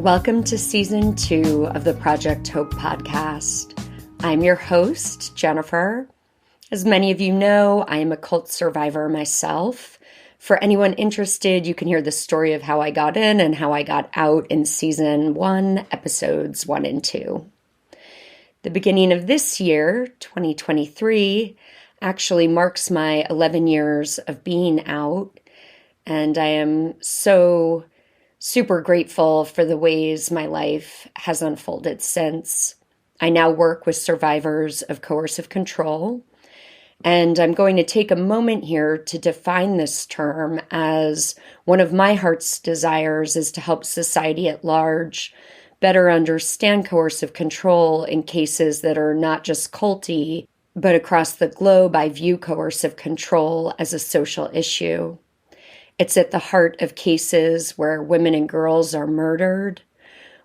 Welcome to Season 2 of the Project Hope podcast. I'm your host, Jennifer. As many of you know, I am a cult survivor myself. For anyone interested, you can hear the story of how I got in and how I got out in Season 1, Episodes 1 and 2. The beginning of this year, 2023, actually marks my 11 years of being out, and I am so super grateful for the ways my life has unfolded since. I now work with survivors of coercive control, and I'm going to take a moment here to define this term, as one of my heart's desires is to help society at large better understand coercive control in cases that are not just culty, but across the globe I view coercive control as a social issue. It's at the heart of cases where women and girls are murdered.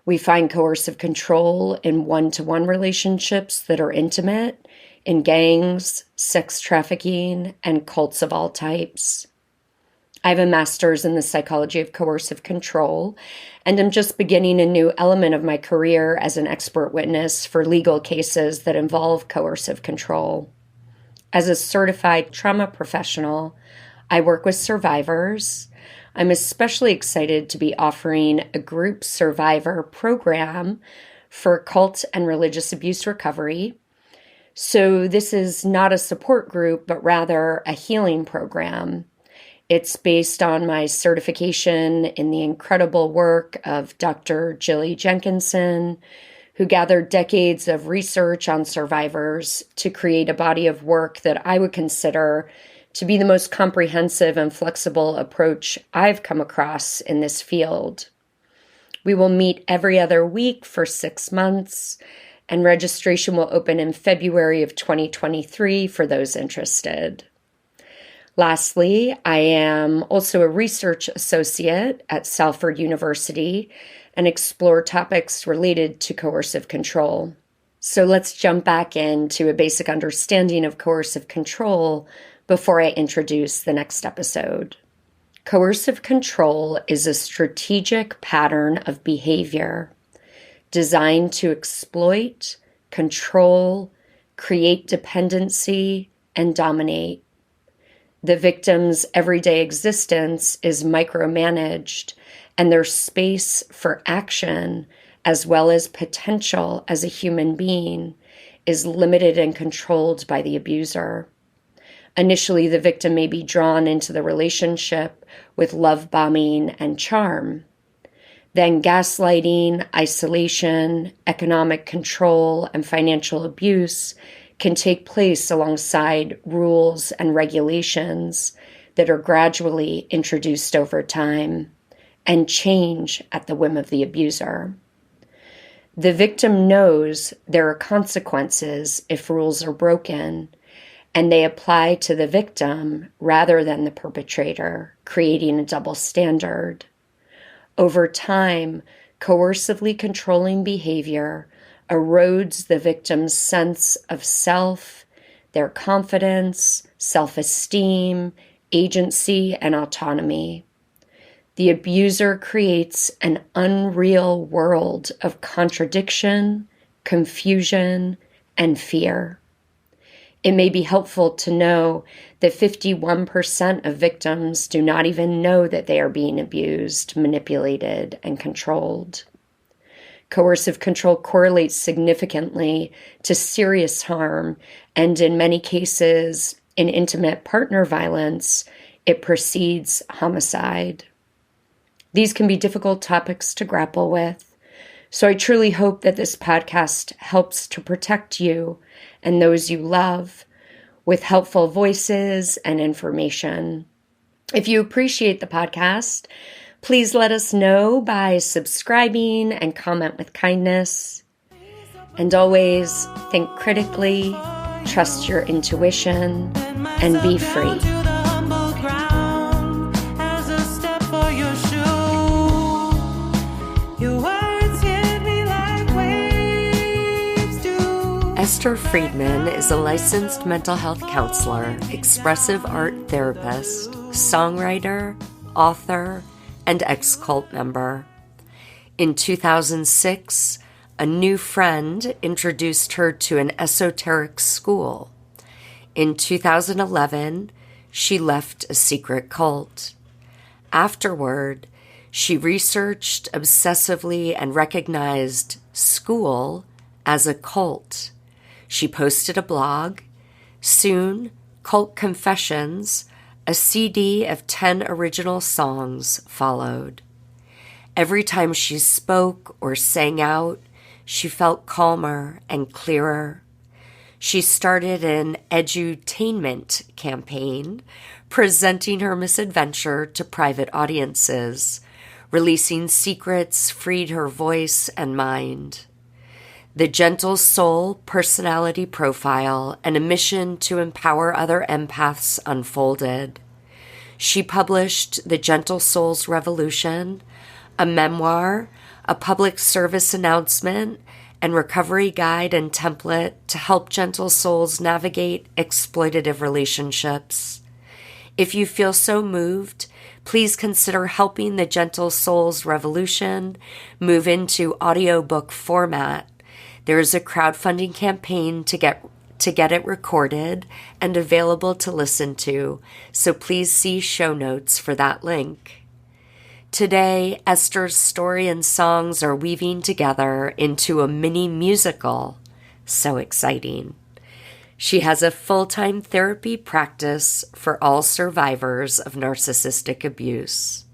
We find coercive control in one-to-one relationships that are intimate, in gangs, sex trafficking, and cults of all types. I have a master's in the psychology of coercive control, and I'm just beginning a new element of my career as an expert witness for legal cases that involve coercive control. As a certified trauma professional, I work with survivors. I'm especially excited to be offering a group survivor program for cult and religious abuse recovery. So this is not a support group, but rather a healing program. It's based on my certification in the incredible work of Dr. Jilly Jenkinson, who gathered decades of research on survivors to create a body of work that I would consider to be the most comprehensive and flexible approach I've come across in this field. We will meet every other week for 6 months, and registration will open in February of 2023 for those interested. Lastly, I am also a research associate at Salford University and explore topics related to coercive control. So let's jump back into a basic understanding of coercive control before I introduce the next episode. Coercive control is a strategic pattern of behavior designed to exploit, control, create dependency, and dominate. The victim's everyday existence is micromanaged, and their space for action, as well as potential as a human being, is limited and controlled by the abuser. Initially, the victim may be drawn into the relationship with love bombing and charm. Then gaslighting, isolation, economic control, and financial abuse can take place alongside rules and regulations that are gradually introduced over time and change at the whim of the abuser. The victim knows there are consequences if rules are broken, and they apply to the victim rather than the perpetrator, creating a double standard. Over time, coercively controlling behavior erodes the victim's sense of self, their confidence, self-esteem, agency, and autonomy. The abuser creates an unreal world of contradiction, confusion, and fear. It may be helpful to know that 51% of victims do not even know that they are being abused, manipulated, and controlled. Coercive control correlates significantly to serious harm, and in many cases, in intimate partner violence, it precedes homicide. These can be difficult topics to grapple with, so I truly hope that this podcast helps to protect you and those you love with helpful voices and information. If you appreciate the podcast, please let us know by subscribing and comment with kindness. And always think critically, trust your intuition, and be free. Esther Friedman is a licensed mental health counselor, expressive art therapist, songwriter, author, and ex-cult member. In 2006, a new friend introduced her to an esoteric school. In 2011, she left a secret cult. Afterward, she researched obsessively and recognized school as a cult. She posted a blog. Soon, Cult Confessions, a CD of 10 original songs, followed. Every time she spoke or sang out, she felt calmer and clearer. She started an edutainment campaign, presenting her misadventure to private audiences. Releasing secrets freed her voice and mind. The Gentle Soul personality profile and a mission to empower other empaths unfolded. She published The Gentle Soul's Revolution, a memoir, a public service announcement, and recovery guide and template to help gentle souls navigate exploitative relationships. If you feel so moved, please consider helping the Gentle Soul's Revolution move into audiobook format. There is a crowdfunding campaign to get it recorded and available to listen to, so please see show notes for that link. Today, Esther's story and songs are weaving together into a mini musical. So exciting. She has a full-time therapy practice for all survivors of narcissistic abuse.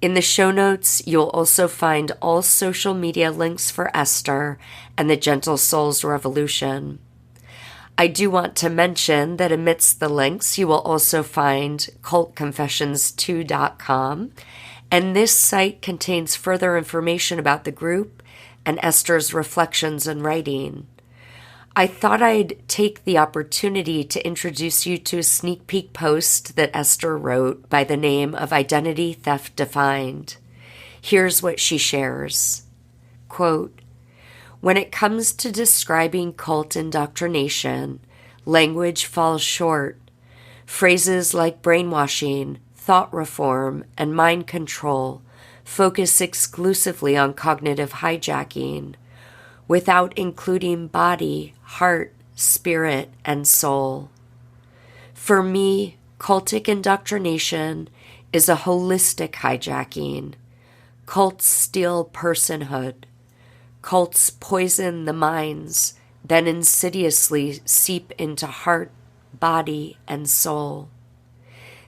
In the show notes, you'll also find all social media links for Esther and the Gentle Soul's Revolution. I do want to mention that amidst the links, you will also find cultconfessions2.com, and this site contains further information about the group and Esther's reflections and writing. I thought I'd take the opportunity to introduce you to a sneak peek post that Esther wrote by the name of Identity Theft Defined. Here's what she shares. Quote, "When it comes to describing cult indoctrination, language falls short. Phrases like brainwashing, thought reform, and mind control focus exclusively on cognitive hijacking, without including body, heart, spirit, and soul. For me, cultic indoctrination is a holistic hijacking. Cults steal personhood. Cults poison the minds, then insidiously seep into heart, body, and soul.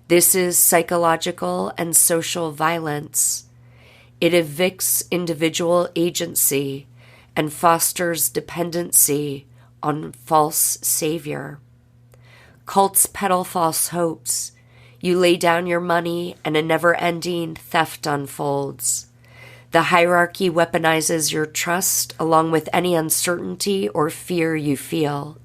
This is psychological and social violence. It evicts individual agency and fosters dependency on false savior. Cults peddle false hopes. You lay down your money and a never-ending theft unfolds. The hierarchy weaponizes your trust along with any uncertainty or fear you feel,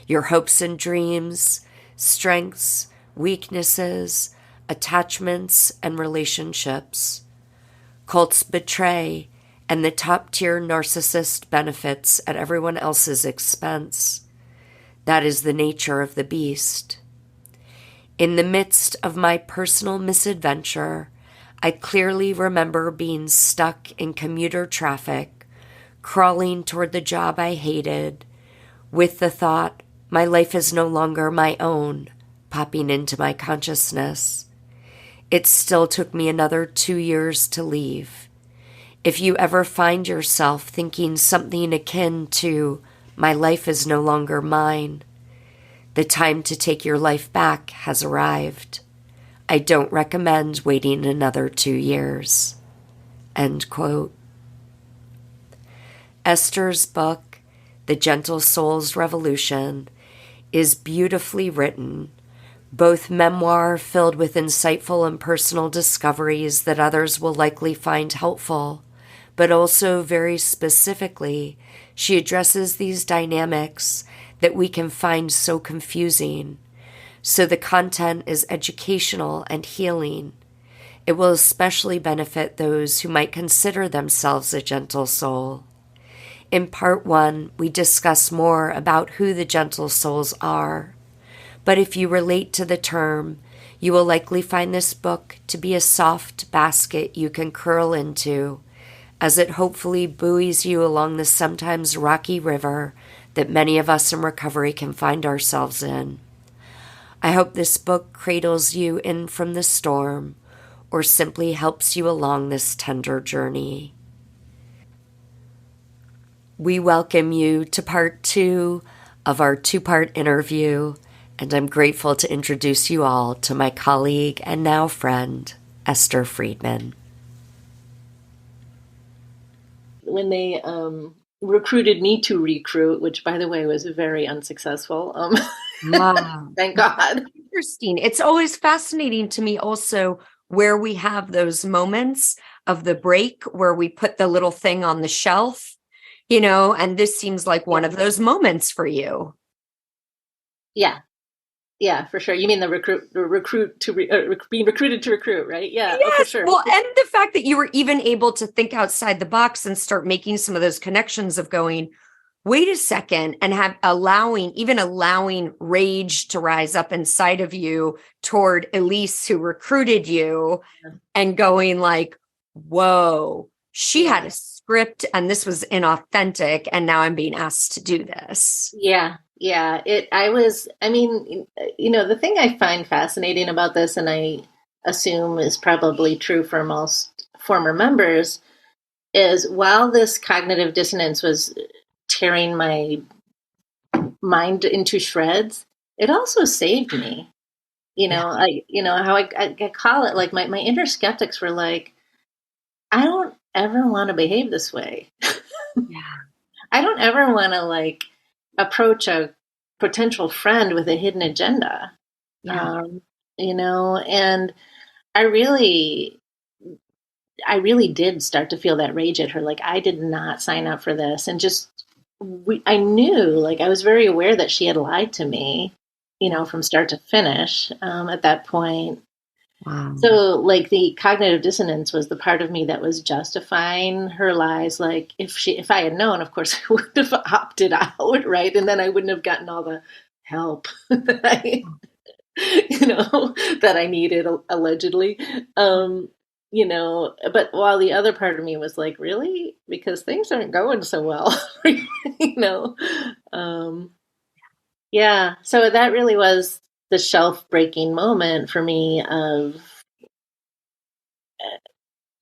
your hopes and dreams, strengths, weaknesses, attachments, and relationships. Cults betray, and the top-tier narcissist benefits at everyone else's expense. That is the nature of the beast. In the midst of my personal misadventure, I clearly remember being stuck in commuter traffic, crawling toward the job I hated, with the thought, my life is no longer my own, popping into my consciousness. It still took me another 2 years to leave. If you ever find yourself thinking something akin to, my life is no longer mine, the time to take your life back has arrived. I don't recommend waiting another 2 years." End quote. Esther's book, The Gentle Soul's Revolution, is beautifully written, both memoir filled with insightful and personal discoveries that others will likely find helpful, but also very specifically, she addresses these dynamics that we can find so confusing. So the content is educational and healing. It will especially benefit those who might consider themselves a gentle soul. In part 1, we discuss more about who the gentle souls are. But if you relate to the term, you will likely find this book to be a soft basket you can curl into as it hopefully buoys you along the sometimes rocky river that many of us in recovery can find ourselves in. I hope this book cradles you in from the storm or simply helps you along this tender journey. We welcome you to part 2 of our 2-part interview, and I'm grateful to introduce you all to my colleague and now friend, Esther Friedman. When they recruited me to recruit, which, by the way, was very unsuccessful. Wow. Thank God. Interesting. It's always fascinating to me also where we have those moments of the break where we put the little thing on the shelf, and this seems like one of those moments for you. Yeah. Yeah, for sure. You mean being recruited to recruit, right? Yeah, Yes. for sure. Well, and the fact that you were even able to think outside the box and start making some of those connections of going, wait a second, and allowing rage to rise up inside of you toward Elise, who recruited you, and going like, whoa, she had a script and this was inauthentic. And now I'm being asked to do this. Yeah. The thing I find fascinating about this, and I assume is probably true for most former members, is while this cognitive dissonance was tearing my mind into shreds, it also saved me. How I call it, like my inner skeptics were like, I don't ever want to behave this way. Yeah. I don't ever want to like approach a potential friend with a hidden agenda. Yeah. And I really did start to feel that rage at her. Like, I did not sign up for this. And I knew, like, I was very aware that she had lied to me, from start to finish at that point. Wow. So, like, the cognitive dissonance was the part of me that was justifying her lies. Like, if I had known, of course, I would have opted out, right? And then I wouldn't have gotten all the help that that I needed, allegedly. But while the other part of me was like, really? Because things aren't going so well, Yeah. So that really was the shelf breaking moment for me of,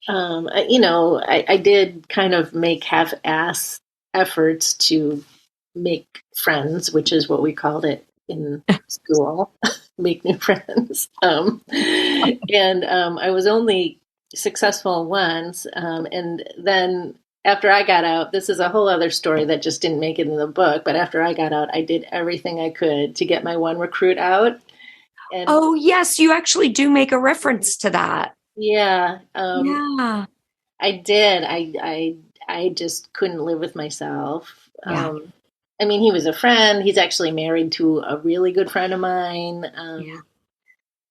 I did kind of make half-ass efforts to make friends, which is what we called it in school, make new friends. I was only successful once. And then after I got out, this is a whole other story that just didn't make it in the book. But after I got out, I did everything I could to get my one recruit out. And, oh, yes, you actually do make a reference to that. Yeah. Yeah. I did. I just couldn't live with myself. Yeah. He was a friend. He's actually married to a really good friend of mine.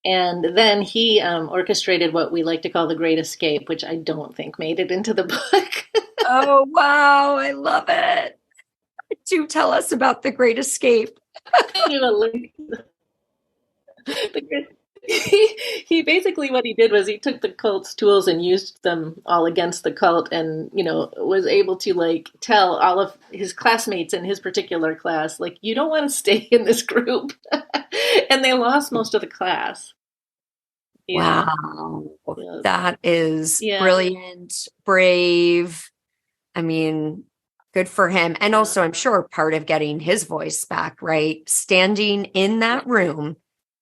And then he orchestrated what we like to call the Great Escape, which I don't think made it into the book. Oh, wow. I love it. Do tell us about the Great Escape. He basically, what he did was he took the cult's tools and used them all against the cult, and was able to like tell all of his classmates in his particular class, like, you don't want to stay in this group. And they lost most of the class. Wow. That is brilliant, brave. Good for him. And also, I'm sure part of getting his voice back, right? Standing in that room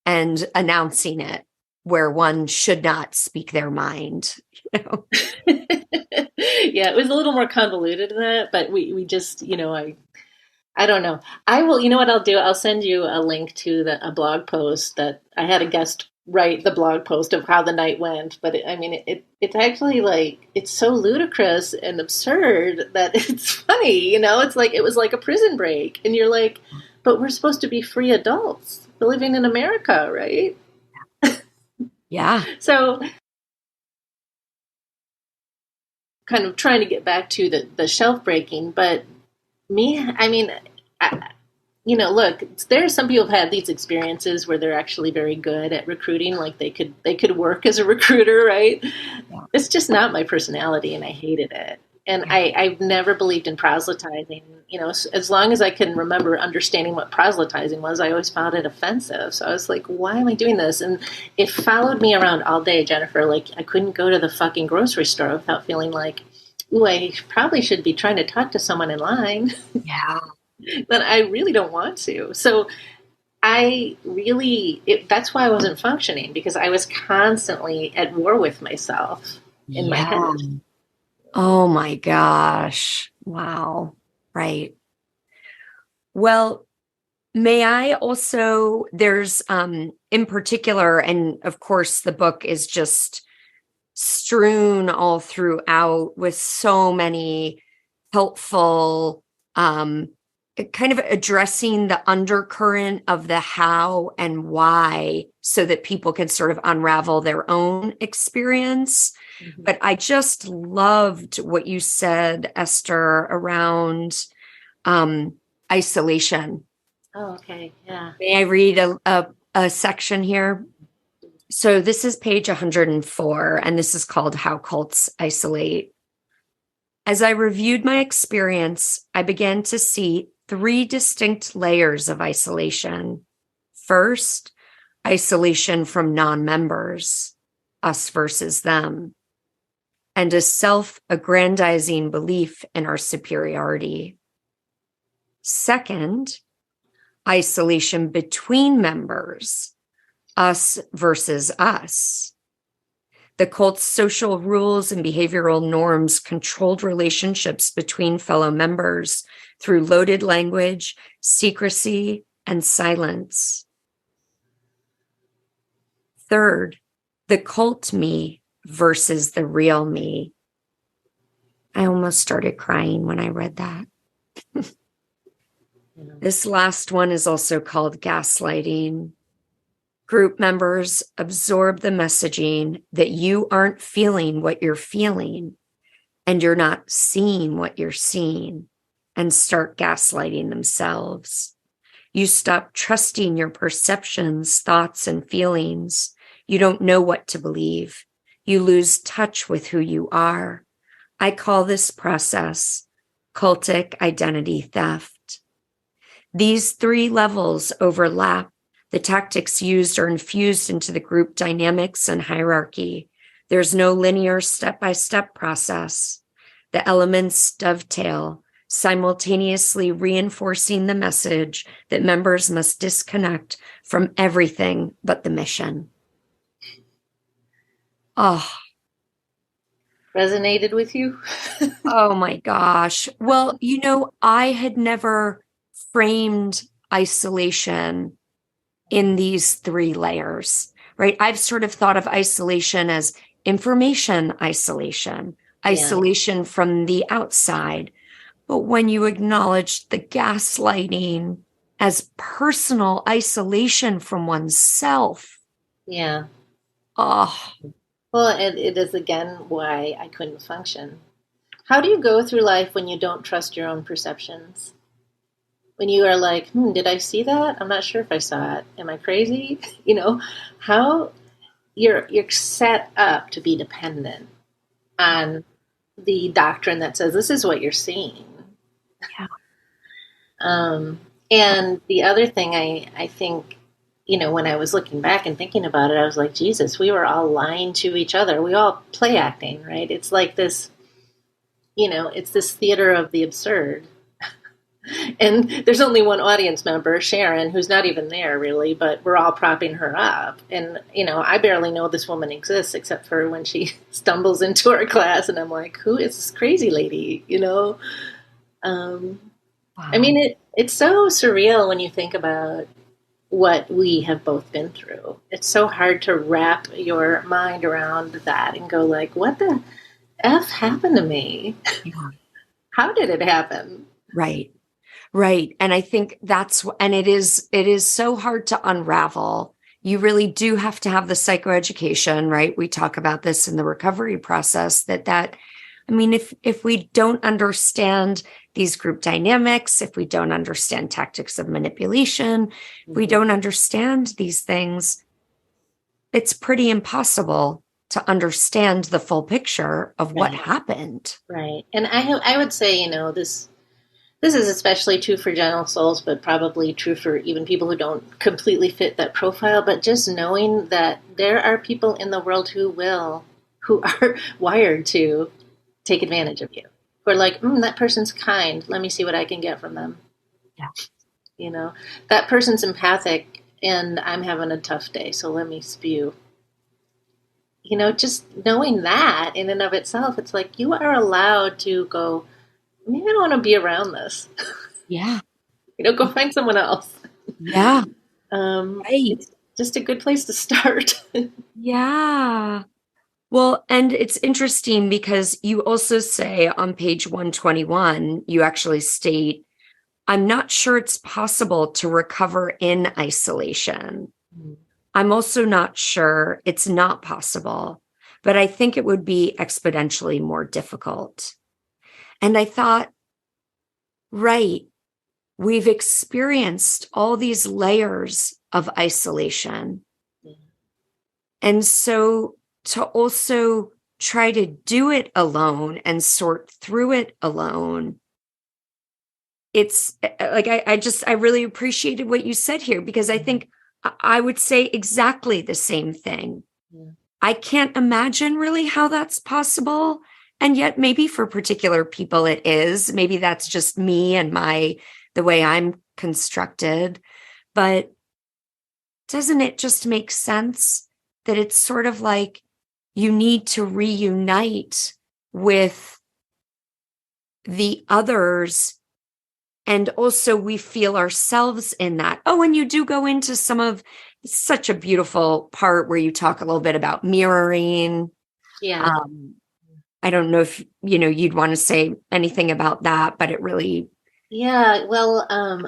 and announcing it where one should not speak their mind. Yeah, it was a little more convoluted than that, but we just, I don't know. I will, what I'll do? I'll send you a link to a blog post that I had a guest write the blog post of how the night went. But it's actually like, it's so ludicrous and absurd that it's funny, it's like, it was like a prison break. And you're like, but we're supposed to be free adults living in America, right? Yeah. So kind of trying to get back to the shelf breaking, but me, look, there are some people who've had these experiences where they're actually very good at recruiting, like they could work as a recruiter, right? Yeah. It's just not my personality, and I hated it. And I've never believed in proselytizing. As long as I can remember understanding what proselytizing was, I always found it offensive. So I was like, why am I doing this? And it followed me around all day, Jennifer. Like, I couldn't go to the fucking grocery store without feeling like, ooh, I probably should be trying to talk to someone in line. Yeah. But I really don't want to. So that's why I wasn't functioning, because I was constantly at war with myself in my head. Oh my gosh. Wow. Right. Well, may I also, there's in particular, and of course the book is just strewn all throughout with so many helpful kind of addressing the undercurrent of the how and why so that people can sort of unravel their own experience. Mm-hmm. But I just loved what you said, Esther, around isolation. Oh, okay. Yeah. May I read a section here? So this is page 104, and this is called How Cults Isolate. As I reviewed my experience, I began to see 3 distinct layers of isolation. First, isolation from non-members, us versus them, and a self-aggrandizing belief in our superiority. Second, isolation between members, us versus us. The cult's social rules and behavioral norms controlled relationships between fellow members through loaded language, secrecy, and silence. Third, the cult me versus the real me. I almost started crying when I read that. This last one is also called gaslighting. Group members absorb the messaging that you aren't feeling what you're feeling and you're not seeing what you're seeing and start gaslighting themselves. You stop trusting your perceptions, thoughts, and feelings. You don't know what to believe. You lose touch with who you are. I call this process cultic identity theft. These 3 levels overlap. The tactics used are infused into the group dynamics and hierarchy. There's no linear step-by-step process. The elements dovetail, simultaneously reinforcing the message that members must disconnect from everything but the mission. Oh. Resonated with you? Oh my gosh. Well, I had never framed isolation in these 3 layers, right? I've sort of thought of isolation as information isolation, isolation from the outside. But when you acknowledge the gaslighting as personal isolation from oneself. Yeah. Oh. Well, it is again why I couldn't function. How do you go through life when you don't trust your own perceptions? When you are like, did I see that? I'm not sure if I saw it. Am I crazy? How you're set up to be dependent on the doctrine that says this is what you're seeing. Yeah. And the other thing I think, when I was looking back and thinking about it, I was like, Jesus, we were all lying to each other. We all play acting, right? It's like this, it's this theater of the absurd. And there's only one audience member, Sharon, who's not even there really, but we're all propping her up. And, I barely know this woman exists except for when she stumbles into our class and I'm like, who is this crazy lady? Wow. I mean, it's so surreal when you think about what we have both been through. It's so hard to wrap your mind around that and go like, what the F happened to me? Yeah. How did it happen? Right. Right. And I think it is so hard to unravel. You really do have to have the psychoeducation, right? We talk about this in the recovery process if we don't understand these group dynamics, if we don't understand tactics of manipulation, if we don't understand these things, it's pretty impossible to understand the full picture of what Right. happened. Right. And I would say, this is especially true for general souls, but probably true for even people who don't completely fit that profile. But just knowing that there are people in the world who are wired to take advantage of you, who are like, that person's kind. Let me see what I can get from them. Yeah. That person's empathic and I'm having a tough day. So let me spew. Just knowing that in and of itself, it's like you are allowed to go, maybe I don't want to be around this. Yeah. Go find someone else. Yeah. Right. It's just a good place to start. Yeah. Well, and it's interesting because you also say on page 121, you actually state, I'm not sure it's possible to recover in isolation. I'm also not sure it's not possible, but I think it would be exponentially more difficult. And I thought, right, we've experienced all these layers of isolation. And so to also try to do it alone and sort through it alone, it's like, I really appreciated what you said here because I think I would say exactly the same thing. Yeah. I can't imagine really how that's possible. And yet maybe for particular people it is. Maybe that's just me and the way I'm constructed. But doesn't it just make sense that it's sort of like you need to reunite with the others, and also we feel ourselves in that. Oh, and you do go into such a beautiful part where you talk a little bit about mirroring. Yeah. Um, I don't know if, you'd want to say anything about that, but it really, Yeah. Well, I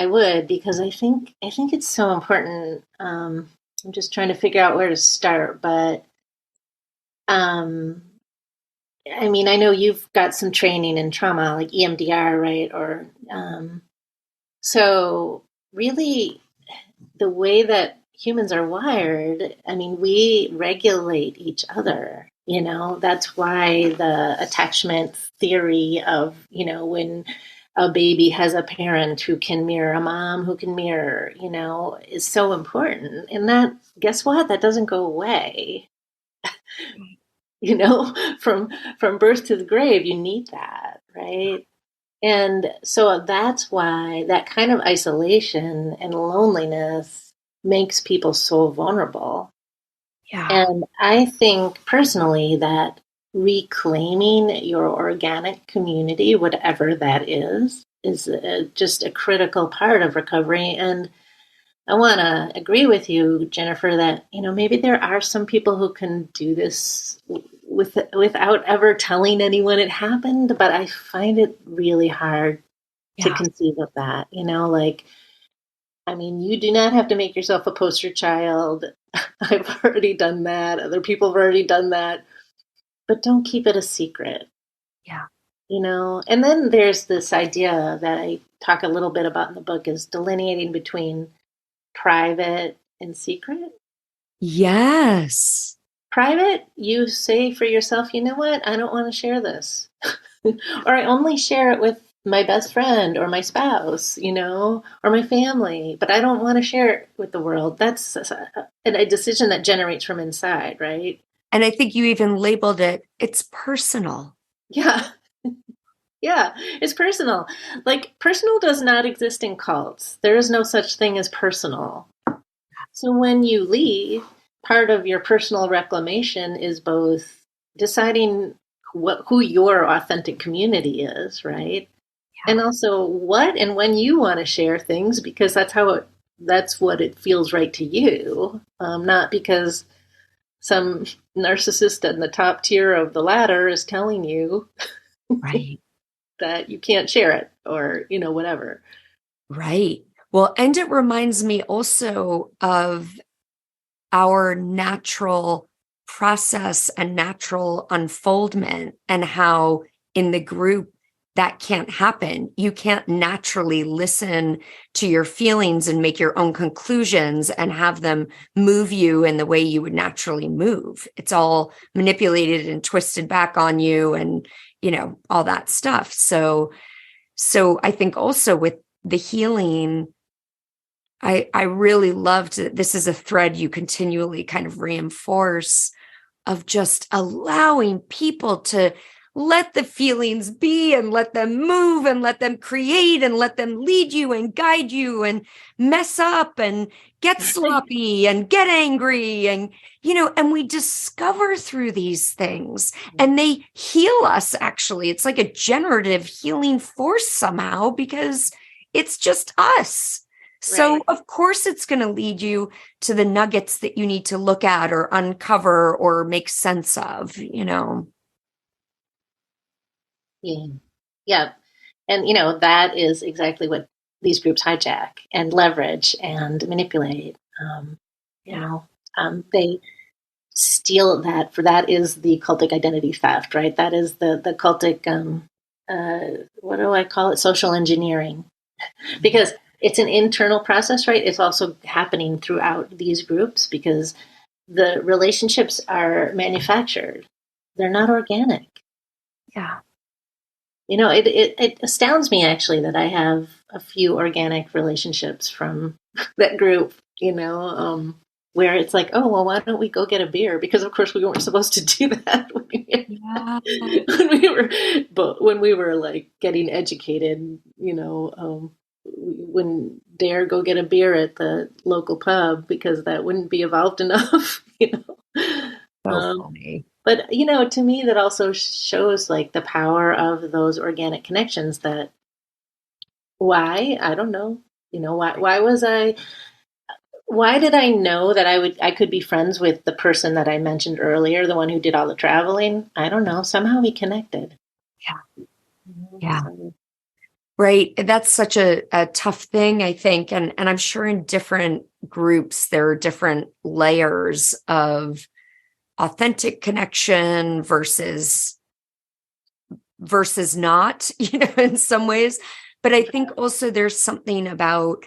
would, because I think it's so important. I'm just trying to figure out where to start, but, um, I know you've got some training in trauma, like EMDR, right? So really the way that humans are wired, we regulate each other. That's why the attachment theory of, when a baby has a parent who can mirror, a mom who can mirror, is so important. And that, guess what? That doesn't go away. You know, from birth to the grave, you need that, right? And so that's why that kind of isolation and loneliness makes people so vulnerable. yeah, And I think personally that reclaiming your organic community, whatever that is just a critical part of recovery. And I want to agree with you, Jennifer, that maybe there are some people who can do this without ever telling anyone it happened, but I find it really hard to yeah, conceive of that. You do not have to make yourself a poster child. I've already done that. Other people have already done that, but don't keep it a secret. yeah. And then there's this idea that I talk a little bit about in the book is delineating between private and secret. Yes. Private, you say for yourself, you know what, I don't want to share this. Or I only share it with my best friend or my spouse, or my family, but I don't want to share it with the world. That's a decision that generates from inside, right? And I think you even labeled it's personal. Yeah. Yeah, it's personal. Like, personal does not exist in cults. There is no such thing as personal. So when you leave, part of your personal reclamation is both deciding who your authentic community is, right? And also what and when you want to share things, because that's what it feels right to you, not because some narcissist in the top tier of the ladder is telling you Right. that you can't share it or whatever. Right. Well, and it reminds me also of our natural process and natural unfoldment, and how in the group that can't happen. You can't naturally listen to your feelings and make your own conclusions and have them move you in the way you would naturally move. It's all manipulated and twisted back on you and, all that stuff. So I think also with the healing, I really loved that this is a thread you continually kind of reinforce of just allowing people to let the feelings be and let them move and let them create and let them lead you and guide you and mess up and get sloppy and get angry. And, and we discover through these things and they heal us. Actually, it's like a generative healing force somehow because it's just us. So, Right. of course, it's going to lead you to the nuggets that you need to look at or uncover or make sense of, Yeah. Yeah. And, that is exactly what these groups hijack and leverage and manipulate. You Yeah. know, they steal that is the cultic identity theft, right? That is the cultic, what do I call it? Social engineering. Because it's an internal process, right? It's also happening throughout these groups because the relationships are manufactured. They're not organic. Yeah. It astounds me actually that I have a few organic relationships from that group, where it's like, oh, well, why don't we go get a beer? Because of course we weren't supposed to do that Yeah. when we were like getting educated, we wouldn't dare go get a beer at the local pub because that wouldn't be evolved enough, So Um, funny. but to me, that also shows like the power of those organic connections. That why I don't know. Why was I? Why did I know that I could be friends with the person that I mentioned earlier, the one who did all the traveling? I don't know. Somehow we connected. Yeah. Yeah. So, Right. That's such a tough thing, I think. And I'm sure in different groups, there are different layers of authentic connection versus not, in some ways. But I think also there's something about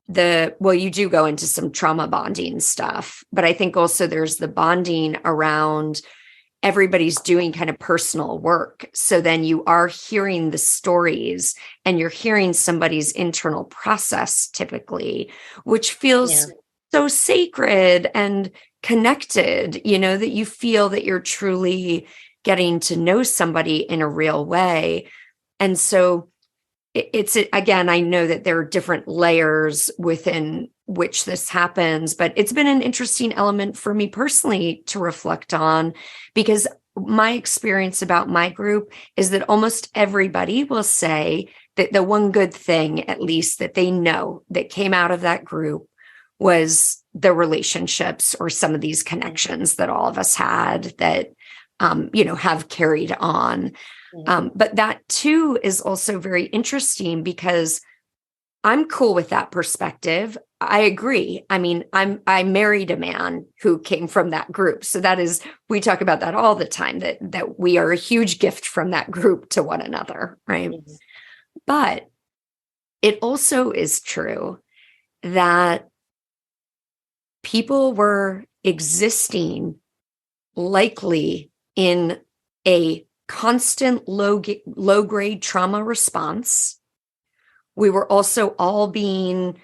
you do go into some trauma bonding stuff, but I think also there's the bonding around everybody's doing kind of personal work. So then you are hearing the stories and you're hearing somebody's internal process typically, which yeah, feels so sacred and connected, that you feel that you're truly getting to know somebody in a real way. And so it's again, I know that there are different layers within which this happens, but it's been an interesting element for me personally to reflect on because my experience about my group is that almost everybody will say that the one good thing, at least that they know that came out of that group was the relationships or some of these connections that all of us had that, have carried on. yeah, But that too is also very interesting because I'm cool with that perspective. I agree. I mean, I married a man who came from that group. So that is, we talk about that all the time, that we are a huge gift from that group to one another, right? yeah, But it also is true that people were existing likely in a constant low grade trauma response. We were also all being,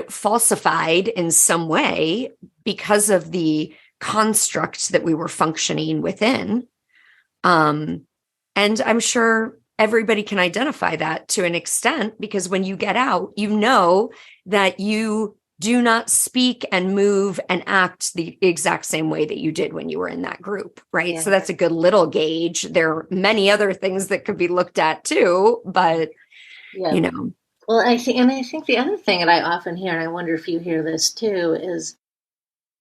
falsified in some way because of the construct that we were functioning within. And I'm sure everybody can identify that to an extent because when you get out, you know that you do not speak and move and act the exact same way that you did when you were in that group, right? yeah, So that's a good little gauge. There are many other things that could be looked at too, but yeah. you know, Well, I think the other thing that I often hear, and I wonder if you hear this too, is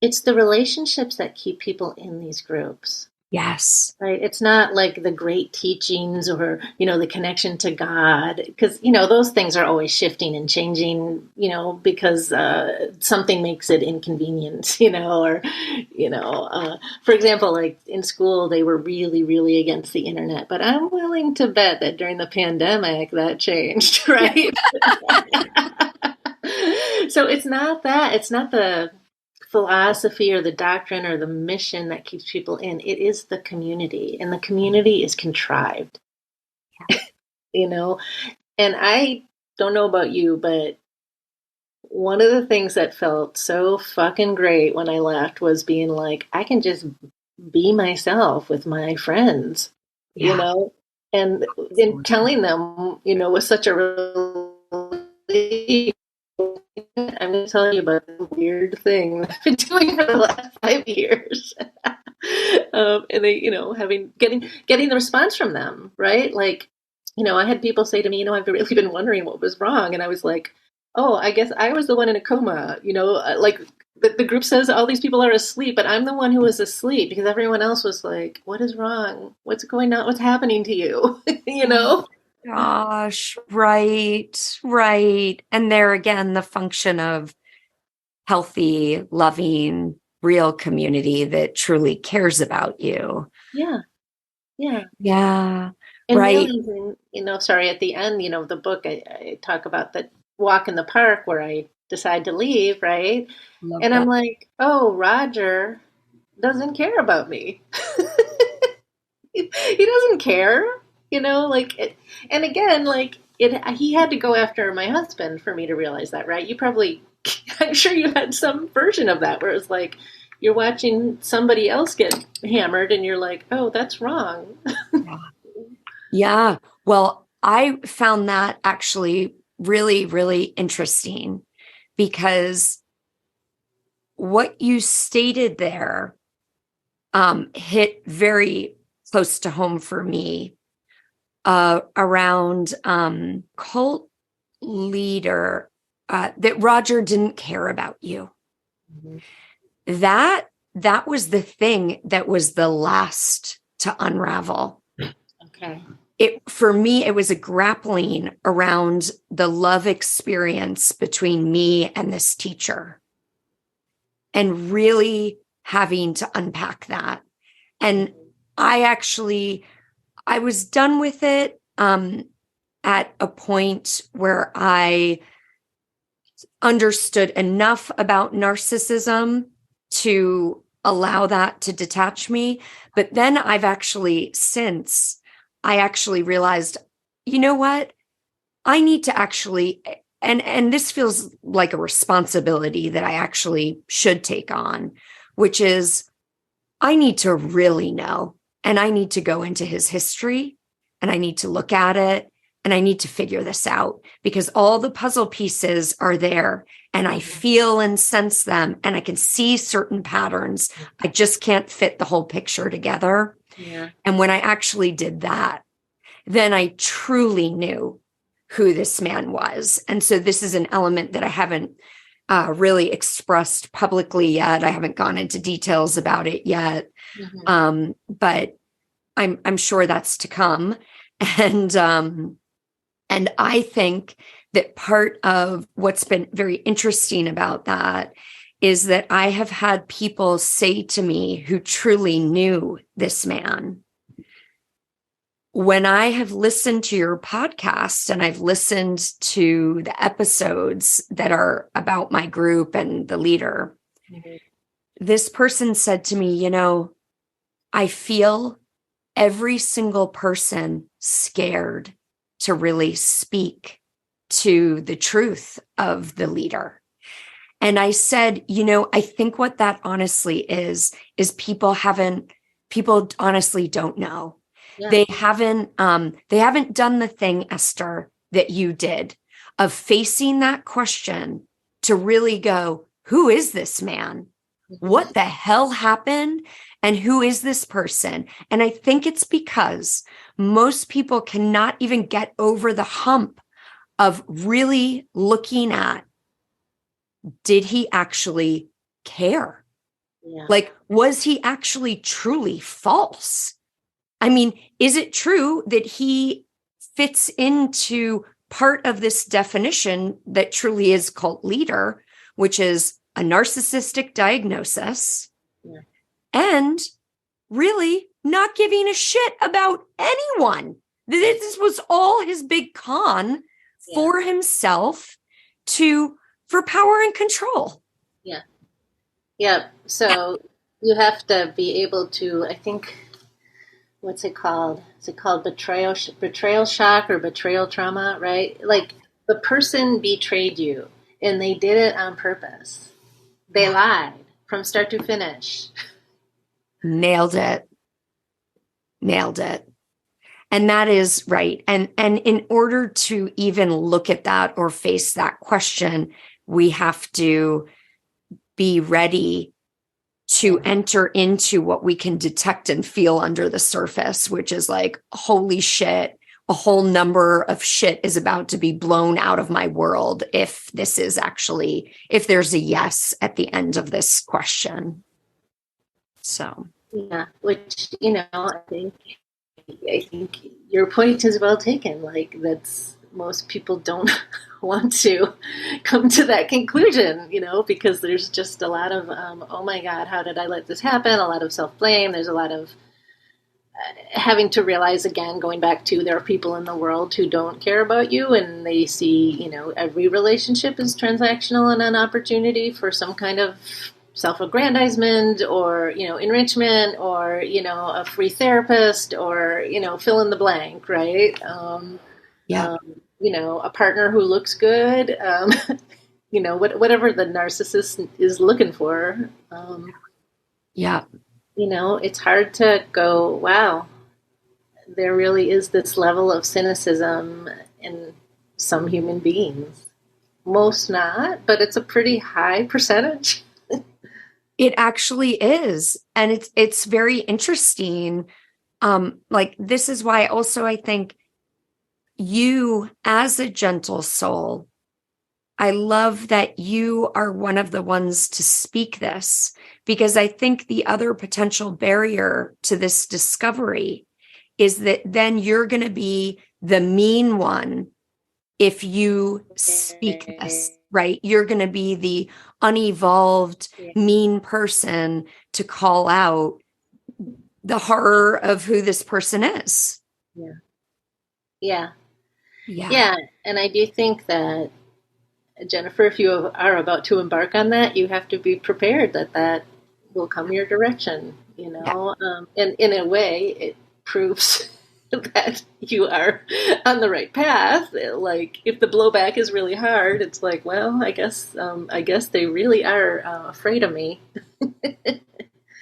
it's the relationships that keep people in these groups. Yes. Right. It's not like the great teachings or, the connection to God, because, those things are always shifting and changing, because something makes it inconvenient, or, for example, like in school, they were really, really against the internet, but I'm willing to bet that during the pandemic that changed, right? So it's not the philosophy or the doctrine or the mission that keeps people in. It is the community, and the community is contrived, you know? And I don't know about you, but one of the things that felt so fucking great when I left was being like, I can just be myself with my friends, you Yeah. know? And in telling them, was such a relief. I'm going to tell you about a weird thing I've been doing for the last 5 years. And they, getting the response from them, right? Like, I had people say to me, I've really been wondering what was wrong. And I was like, oh, I guess I was the one in a coma, like the group says all these people are asleep, but I'm the one who was asleep because everyone else was like, what is wrong? What's going on? What's happening to you? you know? Gosh, right, right. And there again, the function of healthy, loving, real community that truly cares about you. Yeah. Yeah. Yeah, And right. realizing, sorry, at the end, the book, I talk about the walk in the park where I decide to leave, right? Love And I'm that. like, oh, Roger doesn't care about me. He doesn't care, like, and again, like, he had to go after my husband for me to realize that, right? You probably, I'm sure you had some version of that where it's like, you're watching somebody else get hammered and you're like, oh, that's wrong. Yeah. Yeah. Well, I found that actually really, really interesting because what you stated there hit very close to home for me around cult leader that Roger didn't care about you. Mhm. That was the thing that was the last to unravel. Okay. It for me, it was a grappling around the love experience between me and this teacher and really having to unpack that. And I was done with it at a point where I understood enough about narcissism to allow that to detach me. But then I actually realized, you know what? I need to actually, and this feels like a responsibility that I actually should take on, which is I need to really know, and I need to go into his history and I need to look at it and I need to figure this out because all the puzzle pieces are there and I feel and sense them and I can see certain patterns. I just can't fit the whole picture together. Yeah. And when I actually did that, then I truly knew who this man was. And so this is an element that I haven't really expressed publicly yet. I haven't gone into details about it yet, but I'm sure that's to come. And I think that part of what's been very interesting about that is that I have had people say to me who truly knew this man, when I have listened to your podcast and I've listened to the episodes that are about my group and the leader, this person said to me, I feel every single person scared to really speak to the truth of the leader. And I said, I think what that honestly is people honestly don't know. Yeah. They haven't done the thing, Esther, that you did of facing that question to really go, who is this man? What the hell happened? And who is this person? And I think it's because most people cannot even get over the hump of really looking at, did he actually care? Yeah. Like, was he actually truly false? I mean, is it true that he fits into part of this definition that truly is cult leader, which is a narcissistic diagnosis Yeah. and really not giving a shit about anyone? This was all his big con Yeah. for himself for power and control. Yeah. Yeah. So you have to be able to, I think, what's it called? Is it called betrayal shock or betrayal trauma, right? Like the person betrayed you and they did it on purpose. They lied from start to finish. Nailed it. Nailed it. And that is right. And in order to even look at that or face that question, we have to be ready to enter into what we can detect and feel under the surface, which is like, holy shit, a whole number of shit is about to be blown out of my world if there's a yes at the end of this question. So, Yeah, which, I think your point is well taken. Like that's most people don't want to come to that conclusion, because there's just a lot of oh my God, how did I let this happen? A lot of self blame. There's a lot of having to realize again, going back to there are people in the world who don't care about you, and they see every relationship is transactional and an opportunity for some kind of self-aggrandizement or enrichment or a free therapist or fill in the blank, right? yeah. A partner who looks good, whatever the narcissist is looking for. Yeah. It's hard to go, wow, there really is this level of cynicism in some human beings. Most not, but it's a pretty high percentage. It actually is. And it's very interesting. Like this is why also I think you as a gentle soul, I love that you are one of the ones to speak this, because I think the other potential barrier to this discovery is that then you're going to be the mean one if you speak this, right? You're going to be the unevolved, mean person to call out the horror of who this person is. Yeah. Yeah. Yeah. Yeah. And I do think that, Jennifer, if you are about to embark on that, you have to be prepared that will come your direction, Yeah. And in a way, it proves that you are on the right path. Like if the blowback is really hard, it's like, well, I guess they really are afraid of me.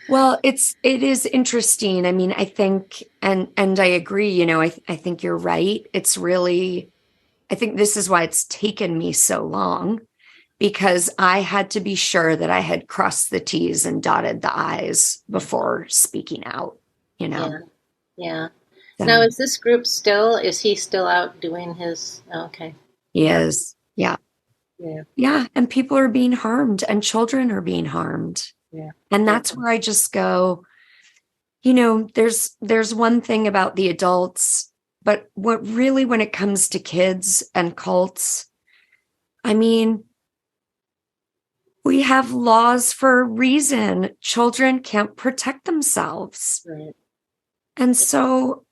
Well, it is interesting. I mean, I think, and I agree, I think you're right. It's really, I think this is why it's taken me so long, because I had to be sure that I had crossed the T's and dotted the I's before speaking out, Yeah. Yeah. So, Now, is he still out doing his, okay. he is. Yeah. Yeah. Yeah. And people are being harmed and children are being harmed. Yeah. And that's where I just go, there's one thing about the adults, but when it comes to kids and cults, I mean, we have laws for a reason. Children can't protect themselves. Right. And so,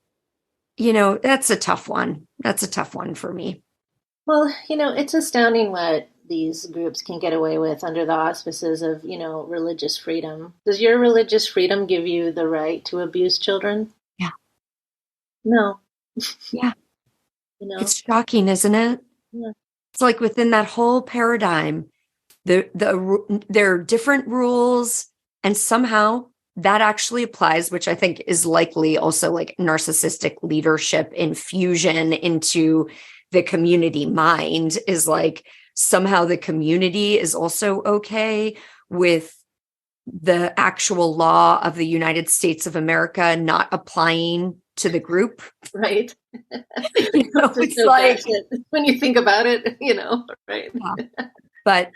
that's a tough one. That's a tough one for me. Well, it's astounding what these groups can get away with under the auspices of, religious freedom. Does your religious freedom give you the right to abuse children? Yeah. No. Yeah. It's shocking, isn't it? Yeah. It's like within that whole paradigm, there are different rules, and somehow that actually applies, which I think is likely also like narcissistic leadership infusion into the community mind, is like somehow the community is also okay with the actual law of the United States of America not applying to the group. Right. It's like when you think about it, right. But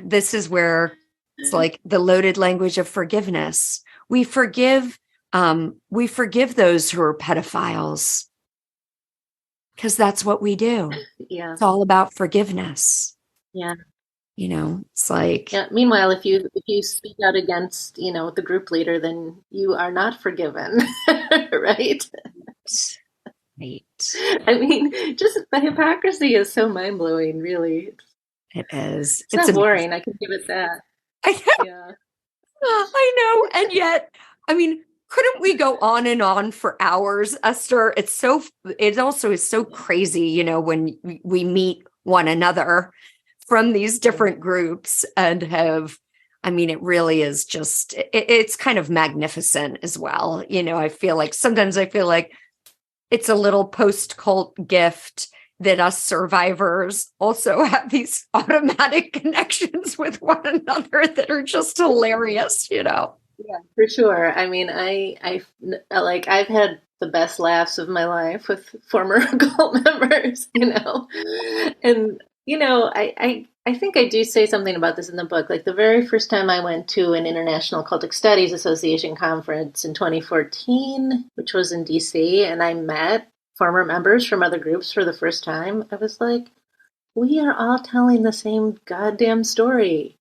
this is where It's like the loaded language of forgiveness. We forgive those who are pedophiles because that's what we do. Yeah. It's all about forgiveness. Yeah. It's like, Yeah. Meanwhile, if you speak out against, the group leader, then you are not forgiven, right? right. I mean, just the hypocrisy is so mind-blowing, really. It is. It's It's not amazing. boring, I can give it that. Yeah. I know. And yet, I mean, couldn't we go on and on for hours, Esther? It also is so crazy, when we meet one another from these different groups and I mean, it really is it's kind of magnificent as well. Sometimes I feel like it's a little post-cult gift that us survivors also have these automatic connections with one another that are just hilarious. Yeah, for sure. I mean, I've had the best laughs of my life with former cult members. And I think I do say something about this in the book. Like the very first time I went to an International Cultic Studies Association conference in 2014, which was in DC, and I met former members from other groups for the first time, I was like, we are all telling the same goddamn story.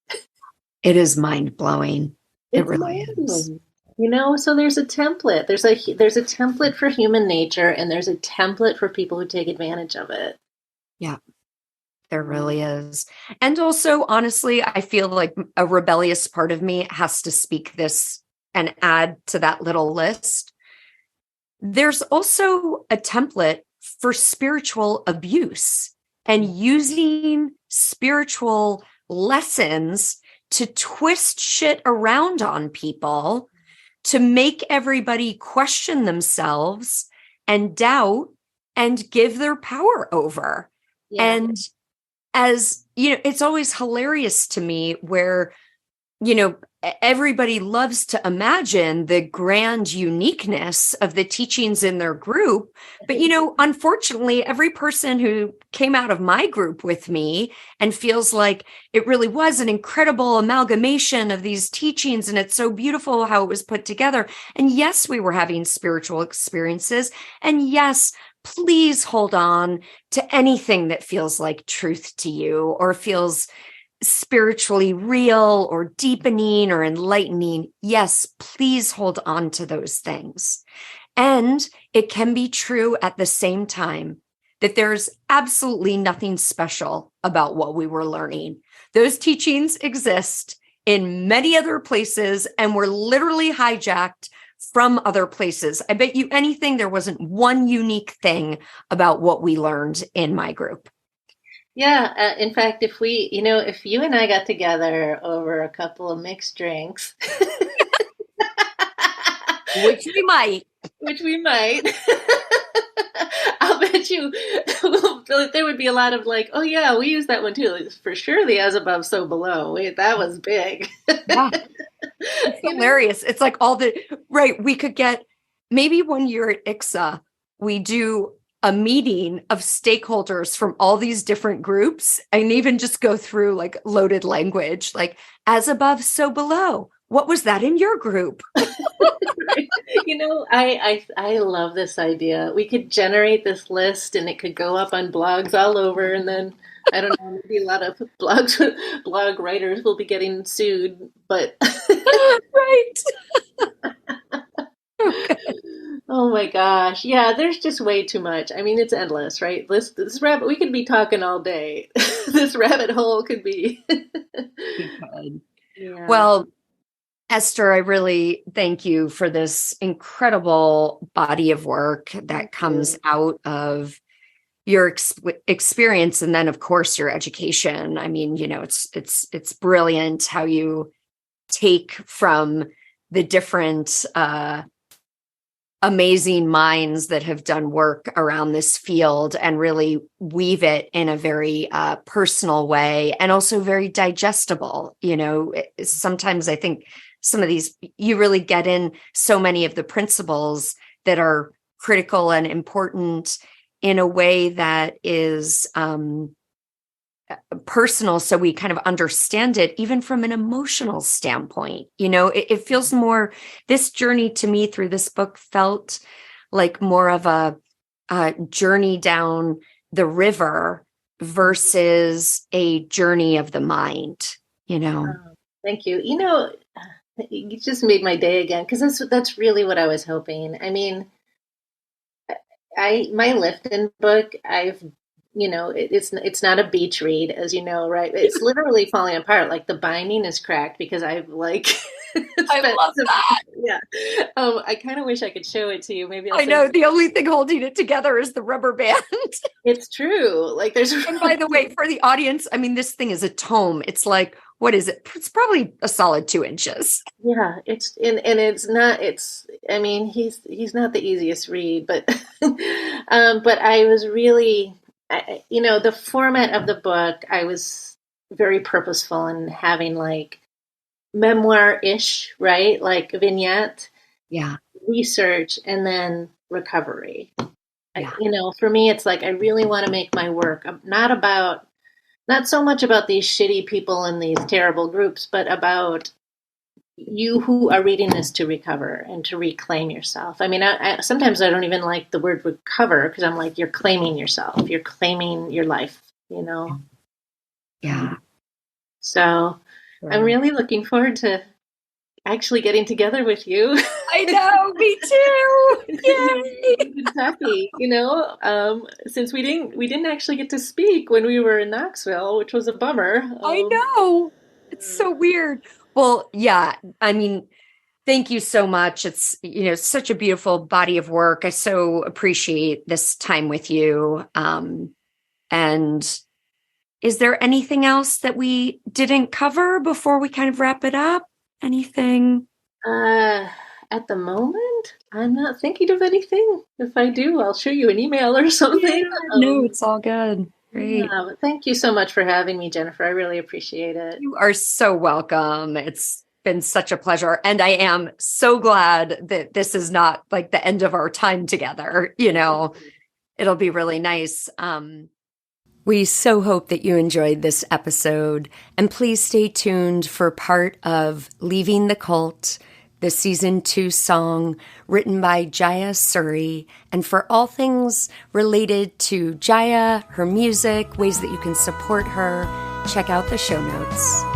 It is mind-blowing. It It's really is. mind-blowing. So there's a template. There's a template for human nature, and there's a template for people who take advantage of it. Yeah, there really is. And also, honestly, I feel like a rebellious part of me has to speak this and add to that little list. There's also a template for spiritual abuse and using spiritual lessons to twist shit around on people to make everybody question themselves and doubt and give their power over. Yeah. And it's always hilarious to me where, everybody loves to imagine the grand uniqueness of the teachings in their group. But, unfortunately, every person who came out of my group with me and feels like it really was an incredible amalgamation of these teachings, and it's so beautiful how it was put together. And yes, we were having spiritual experiences. And yes, please hold on to anything that feels like truth to you or feels spiritually real or deepening or enlightening. Yes, please hold on to those things. And it can be true at the same time that there's absolutely nothing special about what we were learning. Those teachings exist in many other places and were literally hijacked from other places. I bet you anything there wasn't one unique thing about what we learned in my group. Yeah, in fact, if you and I got together over a couple of mixed drinks, Which we might. which we might, I'll bet you there would be a lot of like, oh yeah, we use that one too. Like, for sure, the as above, so below. Wait, that was big. Yeah. It's hilarious. It's like right. We could get maybe one year at ICSA, we do a meeting of stakeholders from all these different groups and even just go through like loaded language, like as above, so below. What was that in your group? I love this idea. We could generate this list and it could go up on blogs all over, and then I don't know, maybe a lot of blog writers will be getting sued, but Right. Okay. oh my gosh. Yeah, there's just way too much. I mean, it's endless, right? This rabbit, we could be talking all day. This rabbit hole could be. Yeah. Well, Esther, I really thank you for this incredible body of work that comes out of your experience, and then, of course, your education. I mean, it's brilliant how you take from the different amazing minds that have done work around this field and really weave it in a very personal way and also very digestible. Sometimes I think some of these, you really get in so many of the principles that are critical and important in a way that is personal, so we kind of understand it even from an emotional standpoint. It feels more, this journey to me through this book felt like more of a journey down the river versus a journey of the mind. Oh, thank you. You just made my day again because that's really what I was hoping. I mean, I my Lifton book, it's not a beach read, as you know, right? It's literally falling apart. Like the binding is cracked because I've like I spent love some, that. yeah. I kind of wish I could show it to you. Maybe I'll I send know you. the only thing holding it together is the rubber band. It's true. Like there's And by the way, for the audience, I mean, this thing is a tome. It's like, what is it? It's probably a solid 2 inches. yeah, and it's not it's I mean, he's not the easiest read, but but I was really the format of the book, I was very purposeful in having like memoir-ish, right? Like vignette, Yeah. research, and then recovery. Yeah. For me, it's like I really want to make my work not so much about these shitty people in these terrible groups, but about you who are reading this to recover and to reclaim yourself. I mean, sometimes I don't even like the word recover because I'm like, you're claiming yourself, you're claiming your life. Yeah. So I'm Sure. really looking forward to actually getting together with you I know, me too. Yay. in Kentucky. Since we didn't actually get to speak when we were in Knoxville, which was a bummer. I know. It's so weird. Well, yeah. I mean, thank you so much. It's, such a beautiful body of work. I so appreciate this time with you. And is there anything else that we didn't cover before we kind of wrap it up? Anything? Uh, at the moment, I'm not thinking of anything. If I do, I'll show you an email or Yeah, something. no, it's all good. Great. Yeah, but thank you so much for having me, Jennifer. I really appreciate it. You are so welcome. It's been such a pleasure. And I am so glad that this is not like the end of our time together. It'll be really nice. We so hope that you enjoyed this episode. And please stay tuned for part of Leaving the Cult, the season 2 song written by Jaya Suri. And for all things related to Jaya, her music, ways that you can support her, check out the show notes.